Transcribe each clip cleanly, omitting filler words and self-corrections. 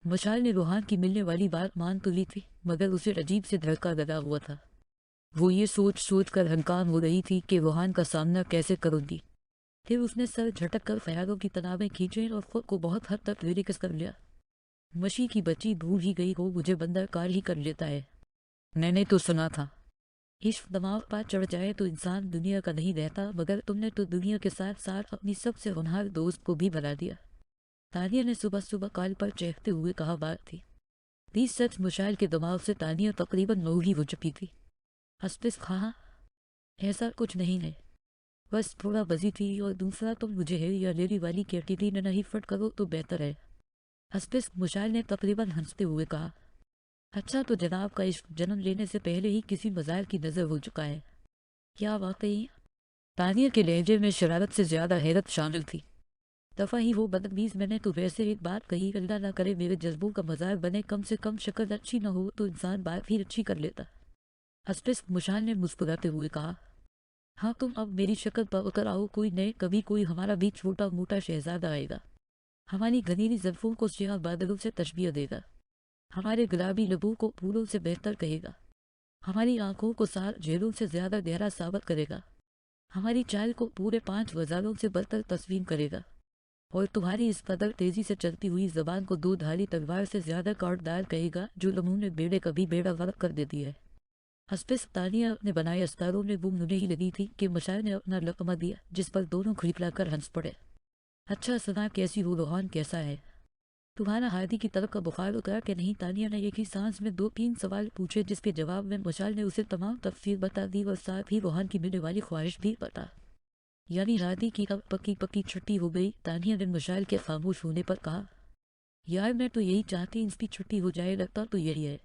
मशाल ने रूहान की मिलने वाली बात मान तो ली थी, मगर उसे अजीब से धड़का लगा हुआ था। वो ये सोच सोच कर हंकाम हो रही थी कि रूहान का सामना कैसे करूंगी। फिर उसने सर झटक कर ख्यालों की तनावें खींचे और खुद को बहुत हद तक रिलैक्स कर लिया। मशी की बच्ची भूल ही गई हो मुझे बंदर कार ही कर लेता है। मैंने तो सुना था इश्क दिमाग पर चढ़ जाए तो इंसान दुनिया का नहीं रहता, मगर तुमने तो दुनिया के साथ साथ अपनी सबसे होनहार दोस्त को भी भरा दिया। तानिया ने सुबह सुबह काल पर चहकते हुए कहा। बात थी 30 मुशाइल के दिमाग से तानिया तकरीबन नौ ही हो चुकी थी। हस्तिस कहा, ऐसा कुछ नहीं है, बस थोड़ा बजी थी। और दूसरा तुम मुझे है या लेरी वाली कैटेगरी में नहीं फिट करो तो बेहतर है। हस्तिस मुशाइल ने तकरीबन हंसते हुए कहा। अच्छा तो जनाब का इश्क जन्म लेने से पहले ही किसी मज़ार की नज़र हो चुका है क्या वाकई? तानिया के लहजे में शरारत से ज्यादा हैरत शामिल थी। दफा ही वो बदतमीज, मैंने तो वैसे एक बात कही, अल्लाह ना करे मेरे जज्बों का मजाक बने, कम से कम शक्ल अच्छी ना हो तो इंसान बात भी अच्छी कर लेता। हस्तिस मुशाल ने मुस्कुराते हुए कहा। हाँ तुम अब मेरी शक्ल पर उतर आओ, कोई नहीं कभी कोई हमारा भी छोटा मोटा शहजादा आएगा, हमारी घनीली ज़ल्फों को स्याह बादलों से तशबीह देगा, हमारे गुलाबी लबों को फूलों से बेहतर कहेगा, हमारी आंखों को सात झेलों से ज्यादा गहरा साबित करेगा, हमारी चाल को पूरे 5 वजारों से बदतर तस्वीर करेगा, और तुम्हारी इस कदर तेजी से चलती हुई जबान को दो धारी तलवार से ज्यादा काटदार कहेगा जो लमूने बेड़े कभी बेड़ा गर्क कर देती है। हस्पिस तानिया अपने बनाए अस्तारों में गुम होने ही लगी थी कि मशाल ने अपना लकमा दिया, जिस पर दोनों खिड़खिड़ाकर हंस पड़े। अच्छा सुना, कैसी हो रोहान, कैसा है? तुम्हारा हादी की तरफ का बुखार उतरा कि नहीं? तानिया ने एक ही सांस में 2-3 सवाल पूछे, जिसके जवाब में मशाल ने उसे तमाम तफसीर बता दी और साथ ही रोहान की मिलने वाली ख्वाहिश भी बता। यानी हादी की अब पक्की पक्की छुट्टी हो गई। तानिया ने मशाल के खामोश होने पर कहा। यार मैं तो यही चाहती इसकी छुट्टी हो जाए, लगता तो यही है,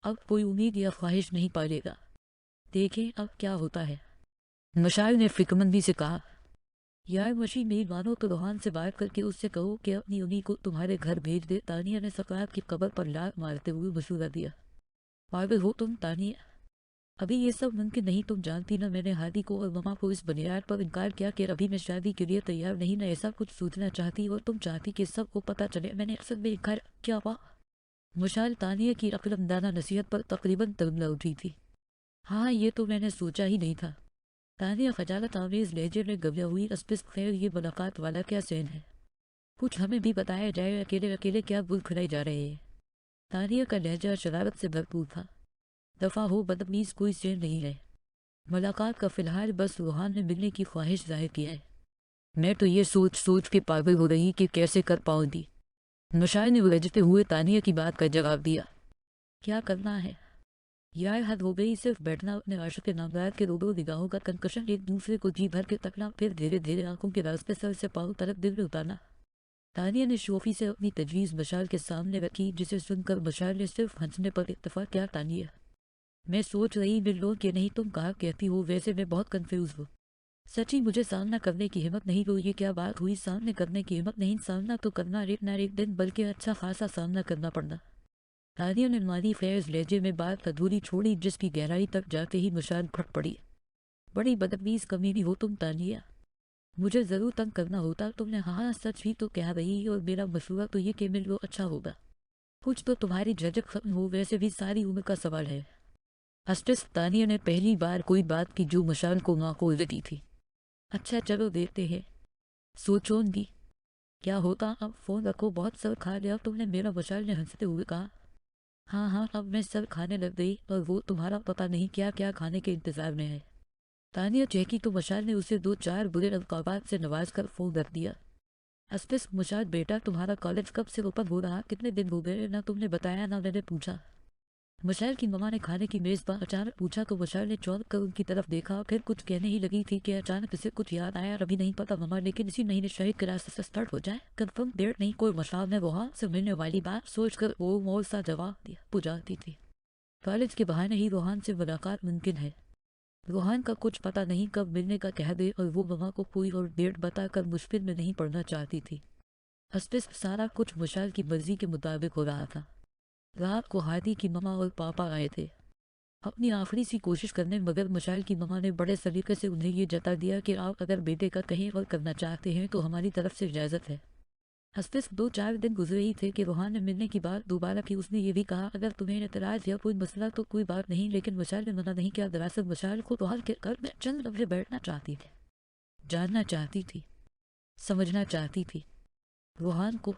अब कोई उम्मीद या ख्वाहिश नहीं पालेगा, देखें अब क्या होता है। मशाल ने फिक्रमंदी से कहा। यार मशी मेरी मानो तो रोहान से बात करके उससे कहो कि अपनी उन्हीं को तुम्हारे घर भेज दे। तानिया ने सकरात की कब्र पर लात मारते हुए मशूरा दिया। पागल हो तुम तानिया, अभी ये सब मुमकिन नहीं। तुम जानती ना मैंने हादी को और ममा को इस बुनियाद पर इनकार किया कि अभी मैं शादी के लिए तैयार नहीं ना ऐसा कुछ सोचना चाहती, और तुम चाहती कि सबको पता चले मैंने असल में इनकार क्या हुआ। मुशाल तानिया की अक्लमंदाना नसीहत पर तकरीबन तगमला उठी थी। हाँ ये तो मैंने सोचा ही नहीं था। तानिया खजालत आवेज लहजे में गबला हुई। अस्पिस खैर ये मुलाकात वाला क्या सैन है, कुछ हमें भी बताया जाए, अकेले अकेले क्या बुल खुलाई जा रहे हैं। तानिया का लहजा शरारत से भरपूर था। दफा हो बदतमीज, कोई सैन नहीं है। मुलाकात का फिलहाल बस रूहान ने मिलने की ख्वाहिश जाहिर किया है। मैं तो ये सोच सोच के पागल हो रही कि कैसे कर पाऊंगी। नशाए ने उलझते हुए तानिया की बात का जवाब दिया। क्या करना है यार, हद हो गई, सिर्फ बैठना, अपने आशिक के नामदार के रूबरू निगाहों का कंकशन, एक दूसरे को जी भर के तकना, फिर धीरे धीरे आंखों के रास्ते सर से पाँव तक दिल में उतारना। तानिया ने शोफी से अपनी तजवीज़ मशाल के सामने रखी, जिसे सुनकर मशाल ने सिर्फ हंसने पर इत्तफाक किया। तानिया, मैं सोच रही मिल लो कि नहीं, तुम कहा कहती हो, वैसे मैं बहुत कंफ्यूज हूँ। सच्ची मुझे सामना करने की हिम्मत नहीं। तो ये क्या बात हुई, सामने करने की हिम्मत नहीं? सामना तो करना एक ना एक दिन, बल्कि अच्छा खासा सामना करना पड़ना। तानिया ने मारी फैज लहजे में बात अधूरी छोड़ी, जिसकी गहराई तक जाते ही मुशाल फट पड़ी। बड़ी बदतमीज कमीनी हो तुम तानिया, मुझे जरूर तंग करना होता तुमने। हाँ सच ही तो कह रही, और मेरा मशवरा तो ये कि मिल लो अच्छा होगा, कुछ तो तुम्हारी झिझक खत्म हो, वैसे भी सारी उम्र का सवाल है। हस्टिस तानिया ने पहली बार कोई बात की जो मशाल को नाकोल दी थी। अच्छा चलो देखते हैं, सोचोगी क्या होता। अब फोन रखो, बहुत सर खा लिया तुमने, मेरा मशाल ने हंसते हुए कहा। हाँ हाँ अब मैं सर खाने लग गई, और वो तुम्हारा पता नहीं क्या क्या खाने के इंतजार में है। तानिया चहकी तो मशाल ने उसे 2-4 बुरे अलकाबात से नवाज कर फोन रख दिया। अस्पिस मुशाल बेटा तुम्हारा कॉलेज कब से ओपन हो रहा, कितने दिन हो गए, ना तुमने बताया ना मैंने पूछा। मुशाल की ममा ने खाने की मेज पर अचानक पूछा तो मुशाल ने चौंक कर उनकी तरफ देखा, फिर कुछ कहने ही लगी थी कि अचानक इसे कुछ याद आया। अभी नहीं पता ममा, लेकिन इसी महीने शहीद क्लास से स्टार्ट हो जाए, कंफर्म डेट नहीं कोई मसाल में वहाँ से मिलने वाली बात सोचकर वो मोल सा जवाब दिया बुझाती थी। कॉलेज के बहाने ही रोहान से मुलाकात मुमकिन है। रोहान का कुछ पता नहीं कब मिलने का कह दे, और वो ममा को कोई और डेट बताकर मुश्किल में नहीं पड़ना चाहती थी। अस्पिस सारा कुछ मुशाल की मर्जी के मुताबिक हो रहा था। रात को हादी की ममा और पापा आए थे अपनी आखिरी सी कोशिश करने, मगर मशाल की ममा ने बड़े सलीके से उन्हें ये जता दिया कि आप अगर बेटे का कहीं और करना चाहते हैं तो हमारी तरफ से इजाज़त है। हफ्ते से 2-4 दिन गुजरे ही थे कि रूहान ने मिलने की बात दोबारा की। उसने ये भी कहा, अगर तुम्हें एतराज़ या कोई मसला तो कोई बात नहीं, लेकिन मशाल ने मना नहीं किया। दरअसल मशाल को रूहान के घर में चंद लम्हे बैठना चाहती थी, जानना चाहती थी, समझना चाहती थी रूहान को।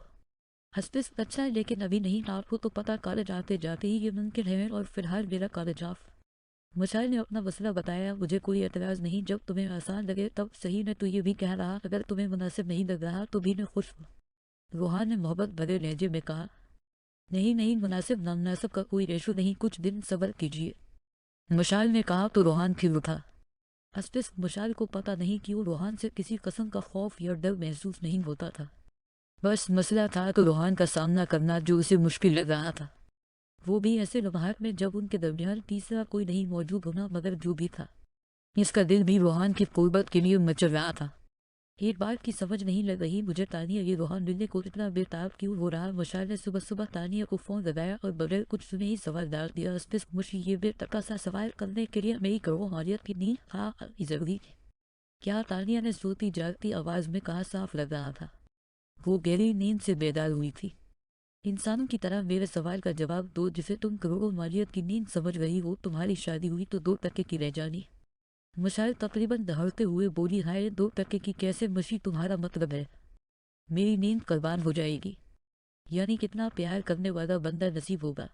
हस्तिस अच्छा है, लेकिन अभी नहीं, आपको तो पता कॉलेज आते जाते ही ये मुमकिन है, और फिलहाल मेरा कॉलेज ऑफ। मशाल ने अपना मसला बताया, मुझे कोई एतराज़ नहीं, जब तुम्हें आसान लगे तब सही। ने तो ये भी कह रहा, अगर तुम्हें मुनासिब नहीं लग रहा तो भी मैं खुश हूँ। रूहान ने मोहब्बत भरे लहजे में कहा, नहीं नहीं, मुनासिब नामुनासिब का कोई रेशो नहीं, कुछ दिन सब्र कीजिए। मशाल ने कहा तो रूहान खिल उठा। हस्तिस मशाल को पता नहीं क्यों रूहान से किसी किस्म का खौफ या डर महसूस नहीं होता था। बस मसला था कि रूहान का सामना करना जो उसे मुश्किल लग रहा था, वो भी ऐसे लम्हात में जब उनके दरमियान तीसरा कोई नहीं मौजूद होना। मगर जो भी था, इसका दिल भी रूहान की कुर्बत के लिए मचल रहा था। एक बार की समझ नहीं लग रही मुझे तानिया, ये रूहान मिलने को इतना बेताब क्यों हो रहा। मशाल ने सुबह सुबह तानिया को फ़ोन लगाया और बगैर कुछ सुने ही सवाल डाल दिया। हस्तिस मुझे ये बेतका सा सवाल करने के लिए मेरी करो हारियत की नींद हाँ जरूरी थी क्या? तानिया ने सोती जागती आवाज़ में कहा। साफ लग रहा था वो गहरी नींद से बेदार हुई थी। इंसानों की तरह मेरे सवाल का जवाब दो, जिसे तुम करोड़ों मालियत की नींद समझ रही हो। तुम्हारी शादी हुई तो 2 टके की रह जानी। मशाल तकरीबन दहाड़ते हुए बोली, हाय 2 टके की कैसे मशी? तुम्हारा मतलब है मेरी नींद कुर्बान हो जाएगी? यानी कितना प्यार करने वाला बंदा नसीब होगा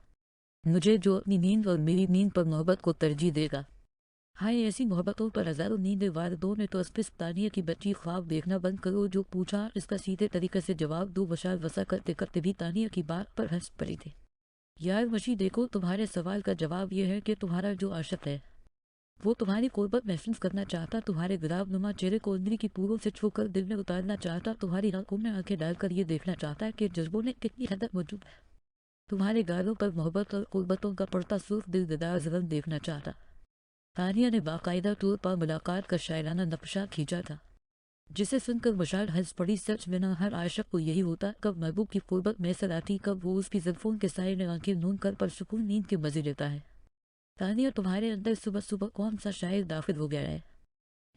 मुझे जो अपनी नींद और मेरी नींद पर मोहब्बत को तरजीह देगा। हाय ऐसी मोहब्बतों पर हजारों नींदें वार दो ने तो अस्पिस तानिया की बच्ची ख्वाब देखना बंद करो। जो पूछा इसका सीधे तरीके से जवाब दो। मशाल वसा करते करते भी तानिया की बात पर हंस पड़ी थी। यार मशी देखो, तुम्हारे सवाल का जवाब यह है कि तुम्हारा जो आशिक है वो तुम्हारी कुर्बत महसूस करना चाहता, तुम्हारे गुलाब नुमा चेहरे को उंगली की पूरों से छूकर दिल में उतारना चाहता, तुम्हारी आंखों में आंखें डालकर ये देखना चाहता है कि जज्बों ने कितनी हद तक मौजूद है। तुम्हारे गालों पर मोहब्बत और कुर्बतों का पड़ता सूख दिलदार जलन देखना चाहता। तानिया ने बाकायदा तौर पर मुलाकात का शायराना नक्शा खींचा था, जिसे सुनकर मशाल हंस पड़ी। सच में ना हर आशिक को यही होता, कब महबूब की कुर्बत मैसर आती, कब वो उसकी ज़ुल्फ़ों के साए में आंखें नून कर पर सुकून नींद के मज़े लेता है। तानिया तुम्हारे अंदर सुबह सुबह कौन सा शायर दाखिल हो गया है?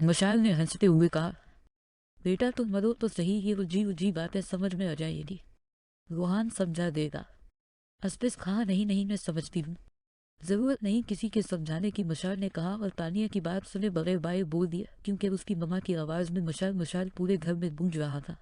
मशाल ने हंसते हुए कहा, बेटा तुम मरो तो सही, ये उलझी उलझी बातें समझ में आ जाएगी, रूहान समझा देगा। अस्पिस कहा, नहीं नहीं मैं समझती हूँ, ज़रूरत नहीं किसी के समझाने की, मशाल ने कहा। और तानिया की बात सुने बगैर बाए बोल दिया, क्योंकि उसकी ममा की आवाज़ में मशाल मशाल पूरे घर में गूंज रहा था।